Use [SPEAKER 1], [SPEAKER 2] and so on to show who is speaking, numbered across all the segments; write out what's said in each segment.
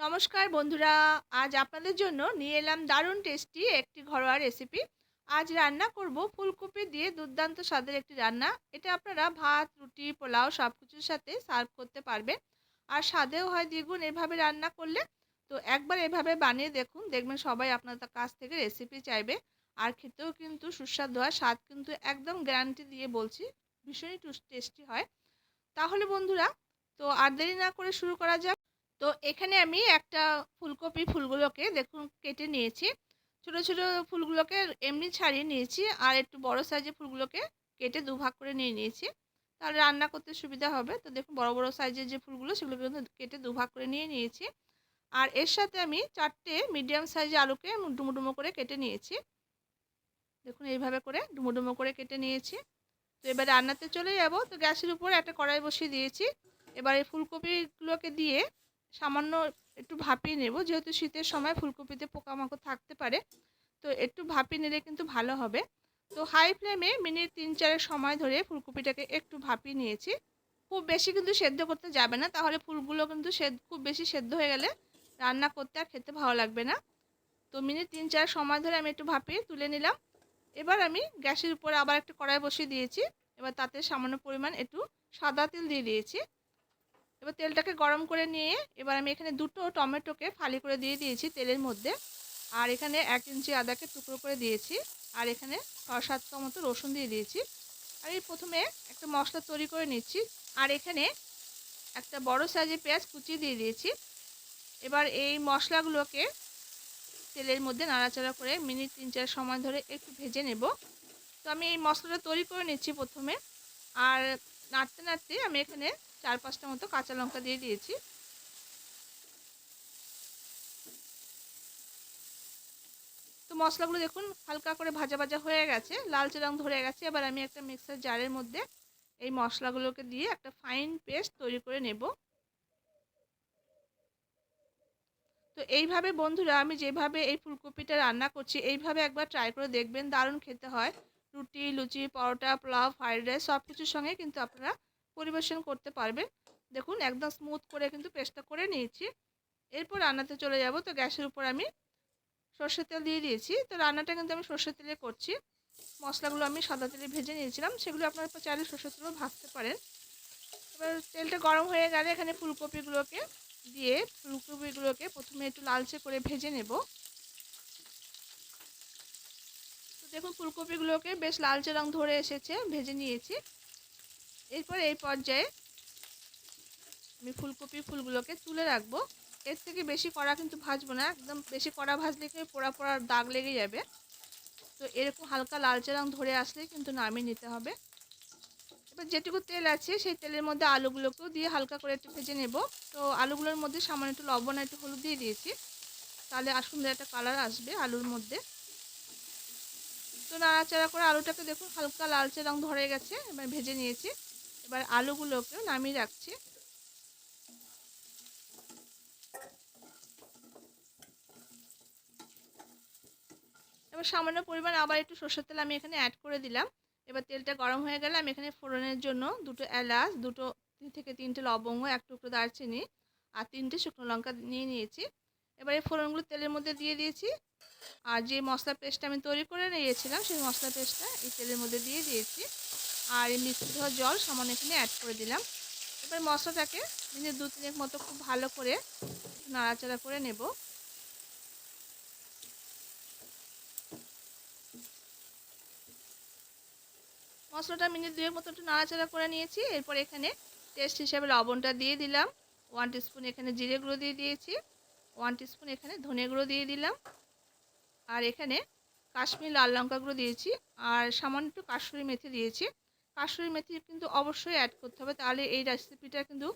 [SPEAKER 1] নমস্কার বন্ধুরা। আজ আপনাদের জন্য নিয়ে এলাম দারুণ টেস্টি একটি ঘরোয়া রেসিপি। আজ রান্না করব ফুলকপি দিয়ে দুর্দান্ত স্বাদের একটি রান্না। এটা আপনারা ভাত, রুটি, পোলাও সব কিছুর সাথে সার্ভ করতে পারবেন। আর স্বাদেও হয় দ্বিগুণ এভাবে রান্না করলে। তো একবার এভাবে বানিয়ে দেখুন, দেখবেন সবাই আপনাদের কাছ থেকে রেসিপি চাইবে। আর খেতেও কিন্তু সুস্বাদু হয়, স্বাদ কিন্তু একদম গ্যারান্টি দিয়ে বলছি, ভীষণই টেস্টি হয়। তাহলে বন্ধুরা, তো আর দেরি না করে শুরু করা যাক। তো এখানে আমি একটা ফুলগুলোকে দেখুন কেটে নিয়েছি। ছোট ছোট ফুলগুলোকে এমনি ছাড়িয়ে নিয়েছি, আর একটু বড় সাইজের ফুলগুলোকে কেটে দুভাগ করে নিয়ে নিয়েছি, তাহলে রান্না করতে সুবিধা হবে। তো দেখুন বড় বড় সাইজের যে ফুলগুলো সেগুলোকে কিন্তু কেটে দুভাগ করে নিয়ে নিয়েছি। আর এর সাথে আমি 4টে মিডিয়াম সাইজের আলুকে ডুমো ডুমো করে কেটে নিয়েছি। দেখুন এইভাবে করে ডুমো ডুমো করে কেটে নিয়েছি। তো এবার রান্নাতে চলে যাব। তো গ্যাসের উপর একটা কড়াই বসিয়ে দিয়েছি। এবার এই ফুলকপিগুলোকে দিয়ে সামান্য একটু ভাপিয়ে নেব, যেহেতু শীতের সময় ফুলকপিতে পোকামাকড় থাকতে পারে। তো একটু ভাপিয়ে নিলে কিন্তু ভালো হবে। তো হাই ফ্লেমে মিনিট 3-4 সময় ধরে ফুলকপিটাকে একটু ভাপিয়ে নিয়েছি। খুব বেশি কিন্তু সেদ্ধ করতে যাবে না, তাহলে ফুলগুলো কিন্তু খুব বেশি সেদ্ধ হয়ে গেলে রান্না করতে আর খেতে ভালো লাগবে না। তো মিনিট 3-4 সময় ধরে আমি একটু ভাপিয়ে তুলে নিলাম। এবার আমি গ্যাসের উপর আবার একটা কড়াই বসিয়ে দিয়েছি। এবার তাতে সামান্য পরিমাণ একটু সাদা তেল দিয়ে দিয়েছি। এবার তেলটাকে গরম করে নিয়ে এবার আমি এখানে 2টো টমেটোকে ফালি করে দিয়ে দিয়েছি তেলের মধ্যে। আর এখানে 1 ইঞ্চি আদাকে টুকরো করে দিয়েছি। আর এখানে 6-7 মতো রসুন দিয়ে দিয়েছি। আর এই প্রথমে একটা মশলা তৈরি করে নিচ্ছি। আর এখানে একটা বড় সাইজের পেঁয়াজ কুচিয়ে দিয়ে দিয়েছি। এবার এই মশলাগুলোকে তেলের মধ্যে নাড়াচাড়া করে মিনিট 3-4 সময় ধরে একটু ভেজে নেব। তো আমি এই মশলাটা তৈরি করে নিচ্ছি প্রথমে। আর নাড়তে নাড়তে আমি এখানে 4-5টা মতো কাঁচা লঙ্কা দিয়ে দিয়েছি। তো মশলাগুলো দেখুন হালকা করে ভাজা ভাজা হয়ে গেছে, লালচে রং ধরে গেছে। এবার আমি একটা মিক্সার জারের মধ্যে এই মশলাগুলোকে দিয়ে একটা ফাইন পেস্ট তৈরি করে নেব। তো এইভাবে বন্ধুরা, আমি যেভাবে এই ফুলকপিটা রান্না করছি এইভাবে একবার ট্রাই করে দেখবেন, দারুণ খেতে হয়। রুটি, লুচি, পরোটা, পোলাও, ফ্রাইড রাইস সব কিছুর সঙ্গে কিন্তু আপনারা পরিবেশন করতে পারবেন। দেখুন একদম স্মুথ করে কিন্তু পেস্টটা করে নিয়েছি। এরপর রান্নাতে চলে যাব। তো গ্যাসের উপর আমি সর্ষের তেল দিয়ে দিয়েছি। তো রান্নাটা কিন্তু আমি সর্ষের তেলে করছি। মশলাগুলো আমি সাদা তেলে ভেজে নিয়েছিলাম, সেগুলো আপনারা চাইলে সর্ষের তেলেও ভাজতে পারেন। এবার তেলটা গরম হয়ে গেলে এখানে ফুলকপিগুলোকে প্রথমে একটু লালচে করে ভেজে নেব। তো দেখুন ফুলকপিগুলোকে বেশ লালচে রং ধরে এসেছে, ভেজে নিয়েছি। এরপর এই পর্যায়ে আমি ফুলগুলোকে তুলে রাখবো। এর থেকে বেশি কড়া কিন্তু ভাজবো না, একদম বেশি কড়া ভাজলে কিন্তু পোড়া পোড়া দাগ লেগে যাবে। তো এরকম হালকা লালচে রং ধরে আসলে কিন্তু নামিয়ে নিতে হবে। এবার যেটুকু তেল আছে সেই তেলের মধ্যে আলুগুলোকেও দিয়ে হালকা করে একটু ভেজে নেব। তো আলুগুলোর মধ্যে সামান্য একটু লবণ আর একটু হলুদ দিয়ে দিয়েছি, তাহলে আর সুন্দর একটা কালার আসবে আলুর মধ্যে। তো নাড়াচাড়া করে আলুটাকে দেখুন হালকা লালচে রং ধরে গেছে, এবার ভেজে নিয়েছি। এবার আলুগুলোকেও নামিয়ে রাখছি। এবার সামান্য পরিমাণ আবার একটু সরষের তেল আমি এখানে অ্যাড করে দিলাম। এবার তেলটা গরম হয়ে গেলে আমি এখানে ফোড়নের জন্য 2টো এলাচ, 2 থেকে 3টে লবঙ্গ, 1 টুকরো দারচিনি আর 3টে শুকনো লঙ্কা নিয়ে নিয়েছি। এবার এই ফোড়নগুলো তেলের মধ্যে দিয়ে দিয়েছি। আর যে মশলা পেস্টটা আমি তৈরি করে নিয়েছিলাম সেই মশলা পেস্টটা এই তেলের মধ্যে দিয়ে দিয়েছি। আর এই মিক্সি ধোয়া জল সামান্য এখানে অ্যাড করে দিলাম। এবার মশলাটাকে মিনিট 2-3 মতো খুব ভালো করে নাড়াচাড়া করে নেব। মশলাটা মিনিট 2 মতো একটু নাড়াচাড়া করে নিয়েছি। এরপর এখানে টেস্ট হিসাবে লবণটা দিয়ে দিলাম। 1 টিস্পুন এখানে জিরে গুঁড়ো দিয়ে দিয়েছি। 1 টিস্পুন এখানে ধনে গুঁড়ো দিয়ে দিলাম। আর এখানে কাশ্মীরি লাল লঙ্কা গুঁড়ো দিয়েছি। আর সামান্য একটু কাসুরি মেথি দিয়েছি। কাসুরি মেথি কিন্তু অবশ্যই অ্যাড করতে হবে, তাহলে এই রেসিপিটা কিন্তু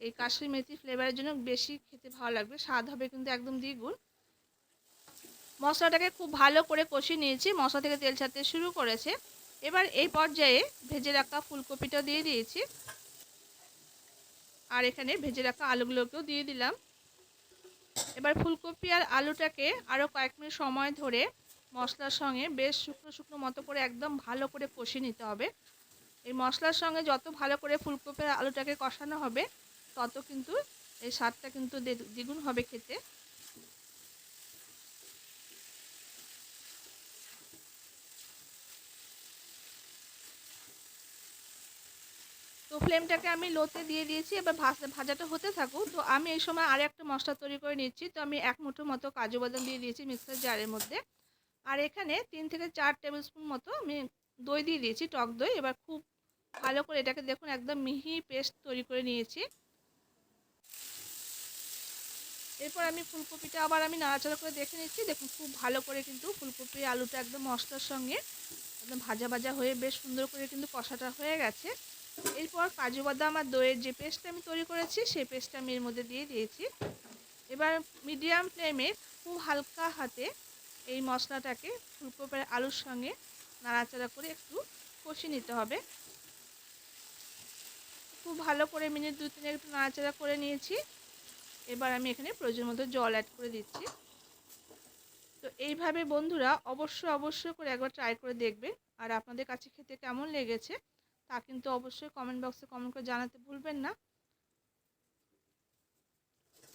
[SPEAKER 1] এই কাসুরি মেথি ফ্লেভারের জন্য বেশি খেতে ভালো লাগবে, স্বাদ হবে কিন্তু একদম দ্বিগুণ। মশলাটাকে খুব ভালো করে কষিয়ে নিয়েছি, মশলা থেকে তেল ছাড়তে শুরু করেছে। এবার এই পর্যায়ে ভেজে রাখা ফুলকপিটা দিয়ে দিয়েছি। আর এখানে ভেজে রাখা আলুগুলোকেও দিয়ে দিলাম। এবার ফুলকপি আর আলুটাকে আরও কয়েক মিনিট সময় ধরে মশলার সঙ্গে বেশ শুকনো শুকনো মতো করে একদম ভালো করে কষিয়ে নিতে হবে। এই মশলার সঙ্গে যত ভালো করে ফুলকপি আর আলুটাকে কষানো হবে তত কিন্তু এই স্বাদটা কিন্তু দ্বিগুণ হবে খেতে। তো ফ্লেমটাকে আমি লোতে দিয়ে দিয়েছি, এবার ভাজাটা হতে থাকুক। তো আমি এই সময় আর একটা মশলা তৈরি করে নিচ্ছি। তো আমি 1 মুঠো মতো কাজু বাদাম দিয়ে দিয়েছি মিক্সার জারের মধ্যে। আর এখানে 3 থেকে 4 টেবিল স্পুন মতো আমি দই দিয়ে দিয়েছি, টক দই। এবার খুব ভালো করে এটাকে দেখুন একদম মিহি পেস্ট তৈরি করে নিয়েছি। এরপর আমি ফুলকপিটা আবার আমি নাড়াচাড়া করে দেখে নিচ্ছি। দেখুন খুব ভালো করে কিন্তু ফুলকপি আলুটা একদম মশলার সঙ্গে একদম ভাজা ভাজা হয়ে বেশ সুন্দর করে কিন্তু কষাটা হয়ে গেছে। এরপর কাজু বাদাম আর দইয়ের যে পেস্টটা আমি তৈরি করেছি সেই পেস্টটা আমি এর মধ্যে দিয়ে দিয়েছি। এবার মিডিয়াম ফ্লেমে খুব হালকা হাতে এই মশলাটাকে ফুলকপির আলুর সঙ্গে নাড়াচাড়া করে একটু কষিয়ে নিতে হবে। খুব ভালো করে মিনিট 2-3 একটু নাড়াচাড়া করে নিয়েছি। এবার আমি এখানে প্রয়োজন মতো জল অ্যাড করে দিচ্ছি। তো এইভাবে বন্ধুরা অবশ্যই করে একবার ট্রাই করে দেখবেন। আর আপনাদের কাছে খেতে কেমন লেগেছে তা কিন্তু অবশ্যই কমেন্ট বক্সে কমেন্ট করে জানাতে ভুলবেন না।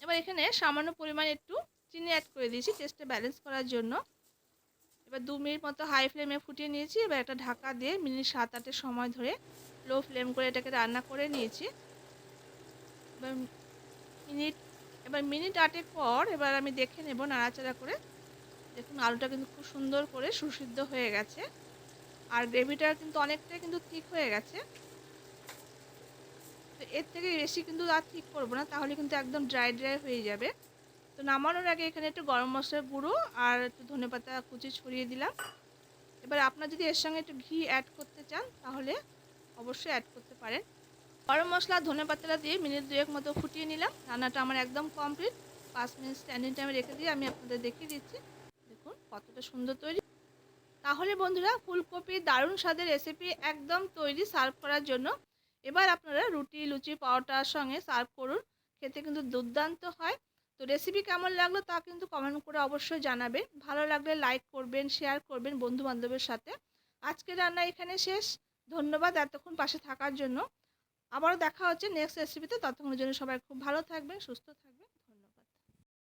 [SPEAKER 1] এবার এখানে সামান্য পরিমাণ একটু চিনি অ্যাড করে দিয়েছি টেস্টটা ব্যালেন্স করার জন্য। এবার 2 মিনিট মতো হাই ফ্লেমে ফুটিয়ে নিয়েছি। এবার একটা ঢাকা দিয়ে মিনিট 7-8 সময় ধরে লো ফ্লেম করে এটাকে রান্না করে নিয়েছি। এবার মিনিট মিনিট 8 পর এবার আমি দেখে নেব নাড়াচাড়া করে। দেখুন আলুটা কিন্তু খুব সুন্দর করে সুসিদ্ধ হয়ে গেছে। আর গ্রেভিটা কিন্তু অনেকটাই কিন্তু থিক হয়ে গেছে। তো এর থেকে বেশি কিন্তু আর থিক করব না, তাহলে কিন্তু একদম ড্রাই হয়ে যাবে। তো নামানোর আগে এখানে একটু গরম মশলার গুঁড়ো আর একটু ধনেপাতা কুচি ছড়িয়ে দিলাম। এবার আপনারা যদি এর সঙ্গে একটু ঘি অ্যাড করতে চান তাহলে অবশ্যই অ্যাড করতে পারেন। গরম মশলা ধনেপাতাটা দিয়ে মিনিট 2 মতো ফুটিয়ে নিলাম। রান্নাটা আমার একদম কমপ্লিট। 5 মিনিট স্ট্যান্ডিং টাইমে রেখে দিয়ে আমি আপনাদের দেখিয়ে দিচ্ছি। দেখুন কতটা সুন্দর তৈরি। তাহলে বন্ধুরা ফুলকপির দারুণ স্বাদের রেসিপি একদম তৈরি সার্ভ করার জন্য। এবার আপনারা রুটি, লুচি, পরোটার সঙ্গে সার্ভ করুন। খেতে কিন্তু দুর্দান্ত হয়। তো রেসিপি কেমন লাগলো তা কিন্তু কমেন্ট করে অবশ্যই জানাবেন। ভালো লাগলে লাইক করবেন, শেয়ার করবেন বন্ধু-বান্ধবের সাথে। আজকের রান্না এখানে শেষ। ধন্যবাদ এতক্ষণ পাশে থাকার জন্য। আবারও দেখা হচ্ছে নেক্সট রেসিপিতে। ততক্ষণের জন্য সবাই খুব ভালো থাকবেন, সুস্থ থাকবেন।